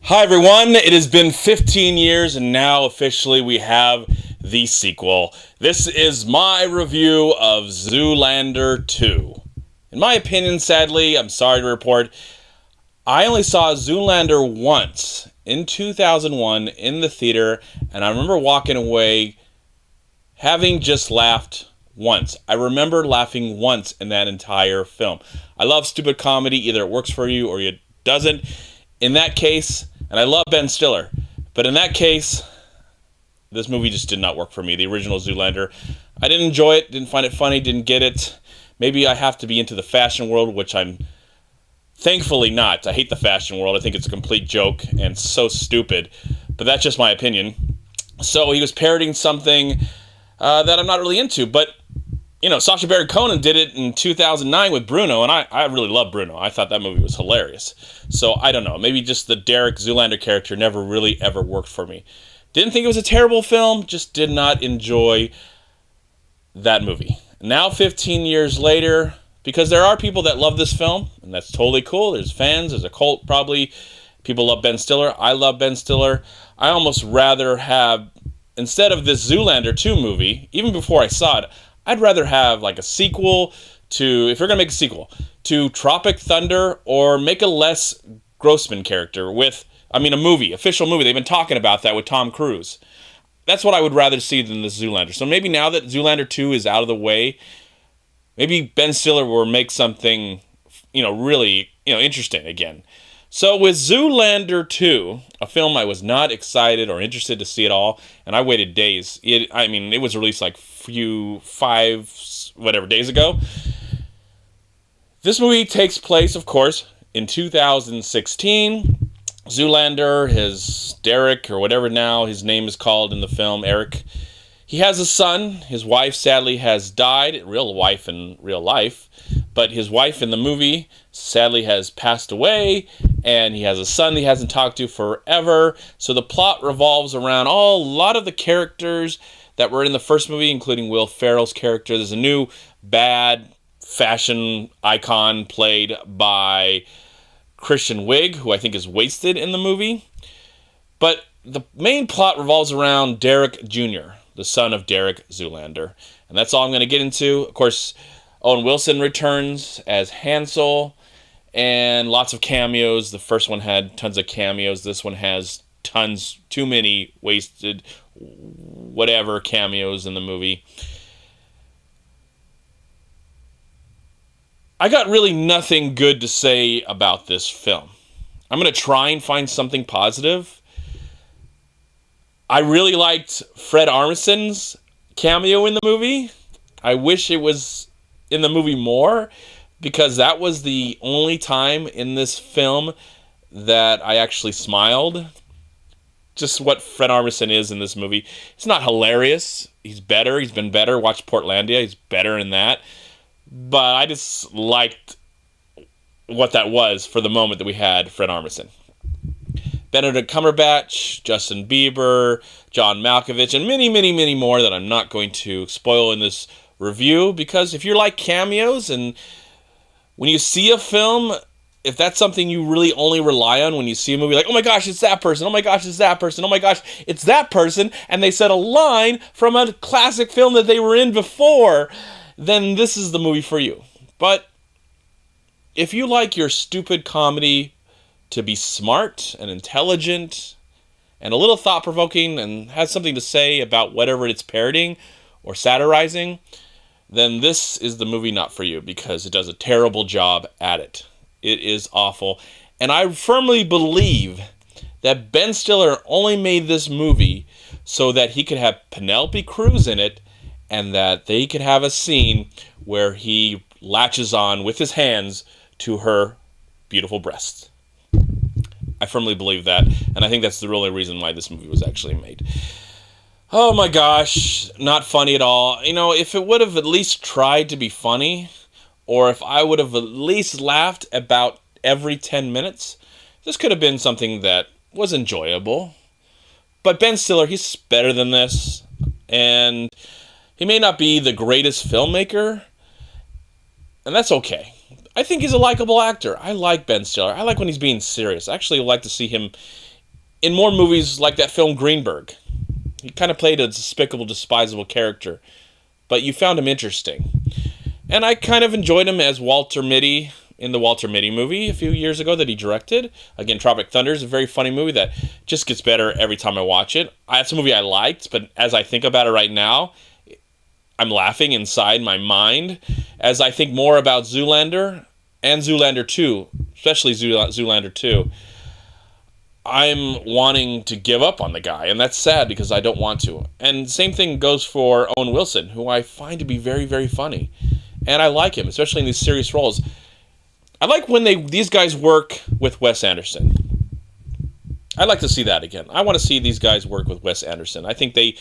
Hi everyone, it has been 15 years and now officially we have the sequel. This is my review of Zoolander 2. In my opinion, sadly, I'm sorry to report, I only saw Zoolander once in 2001 in the theater, and I remember walking away having just laughed once. I remember laughing once in that entire film. I love stupid comedy, either it works for you or it doesn't. In that case, and I love Ben Stiller, but in that case, this movie just did not work for me, the original Zoolander. I didn't enjoy it, didn't find it funny, didn't get it. Maybe I have to be into the fashion world, which I'm thankfully not. I hate the fashion world. I think it's a complete joke and so stupid, but that's just my opinion. So he was parodying something that I'm not really into, but you know, Sacha Baron Cohen did it in 2009 with Bruno, and I really love Bruno. I thought that movie was hilarious. So, I don't know. Maybe just the Derek Zoolander character never really ever worked for me. Didn't think it was a terrible film, just did not enjoy that movie. Now, 15 years later, because there are people that love this film, and that's totally cool. There's fans, there's a cult probably. People love Ben Stiller. I love Ben Stiller. I almost rather have, instead of this Zoolander 2 movie, even before I saw it, I'd rather have like a sequel to, if you're going to make a sequel, to Tropic Thunder, or make a Les Grossman character with, a movie, official movie. They've been talking about that with Tom Cruise. That's what I would rather see than this Zoolander. So maybe now that Zoolander 2 is out of the way, maybe Ben Stiller will make something, really, interesting again. So with Zoolander 2, a film I was not excited or interested to see at all, and I waited days. It was released like 5 days ago. This movie takes place, of course, in 2016. Zoolander, his Derek, or whatever now his name is called in the film, Eric, he has a son. His wife sadly has died, real wife in real life, but his wife in the movie sadly has passed away, and he has a son he hasn't talked to forever. So the plot revolves around a lot of the characters that were in the first movie, including Will Ferrell's character. There's a new bad fashion icon played by Christian Wiig, who I think is wasted in the movie. But the main plot revolves around Derek Jr., the son of Derek Zoolander. And that's all I'm going to get into. Of course, Owen Wilson returns as Hansel, and lots of cameos. The first one had tons of cameos. This one has tons, too many wasted, whatever cameos in the movie. I got really nothing good to say about this film. I'm going to try and find something positive. I really liked Fred Armisen's cameo in the movie. I wish it was in the movie more, because that was the only time in this film that I actually smiled. Just what Fred Armisen is in this movie. It's not hilarious. He's better. He's been better. Watch Portlandia. He's better in that. But I just liked what that was for the moment that we had Fred Armisen. Benedict Cumberbatch, Justin Bieber, John Malkovich, and many, many, many more that I'm not going to spoil in this review, because if you like cameos, and when you see a film, if that's something you really only rely on when you see a movie, like, oh my gosh, it's that person, oh my gosh, it's that person, oh my gosh, it's that person, and they said a line from a classic film that they were in before, then this is the movie for you. But if you like your stupid comedy to be smart and intelligent and a little thought-provoking and has something to say about whatever it's parodying or satirizing, then this is the movie not for you, because it does a terrible job at it. It is awful. And I firmly believe that Ben Stiller only made this movie so that he could have Penelope Cruz in it, and that they could have a scene where he latches on with his hands to her beautiful breasts. I firmly believe that, and I think that's the only reason why this movie was actually made. Oh my gosh, not funny at all. If it would have at least tried to be funny, or if I would have at least laughed about every 10 minutes, this could have been something that was enjoyable. But Ben Stiller, he's better than this, and he may not be the greatest filmmaker, and that's okay. I think he's a likable actor. I like Ben Stiller. I like when he's being serious. I actually like to see him in more movies like that film Greenberg. He kind of played a despicable, despisable character, but you found him interesting. And I kind of enjoyed him as Walter Mitty in the Walter Mitty movie a few years ago that he directed. Again, Tropic Thunder is a very funny movie that just gets better every time I watch it. That's a movie I liked, but as I think about it right now, I'm laughing inside my mind as I think more about Zoolander and Zoolander 2, especially Zoolander 2. I'm wanting to give up on the guy, and that's sad because I don't want to. And same thing goes for Owen Wilson, who I find to be very, very funny. And I like him, especially in these serious roles. I like when these guys work with Wes Anderson. I'd like to see that again. I want to see these guys work with Wes Anderson. I think they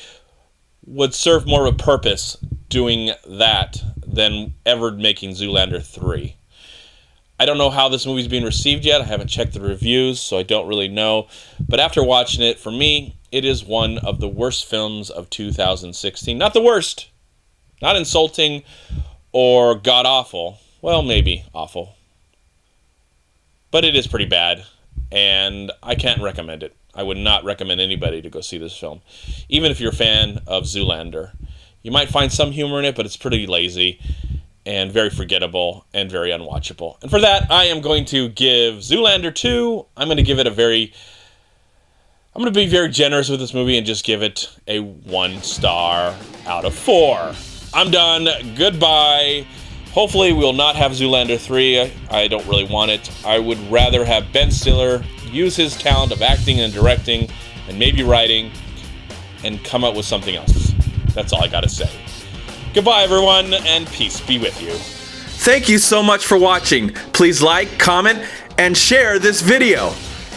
would serve more of a purpose doing that than ever making Zoolander 3. I don't know how this movie's being received yet. I haven't checked the reviews, so I don't really know. But after watching it, for me, it is one of the worst films of 2016. Not the worst. Not insulting or god-awful. Well, maybe awful. But it is pretty bad, and I can't recommend it. I would not recommend anybody to go see this film, even if you're a fan of Zoolander. You might find some humor in it, but it's pretty lazy and very forgettable and very unwatchable. And for that, I am going to give Zoolander 2, I'm going to be very generous with this movie and just give it a 1 star out of 4. I'm done. Goodbye. Hopefully we'll not have Zoolander 3. I don't really want it. I would rather have Ben Stiller use his talent of acting and directing and maybe writing and come up with something else. That's all I gotta say. Goodbye, everyone, and peace be with you. Thank you so much for watching. Please like, comment, and share this video.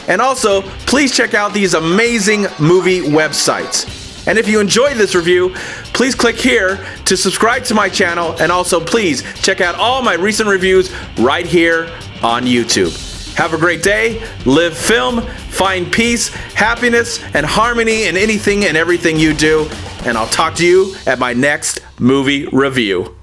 And also, please check out these amazing movie websites. And if you enjoyed this review, please click here to subscribe to my channel, and also please check out all my recent reviews right here on YouTube. Have a great day, live film, find peace, happiness, and harmony in anything and everything you do, and I'll talk to you at my next movie review.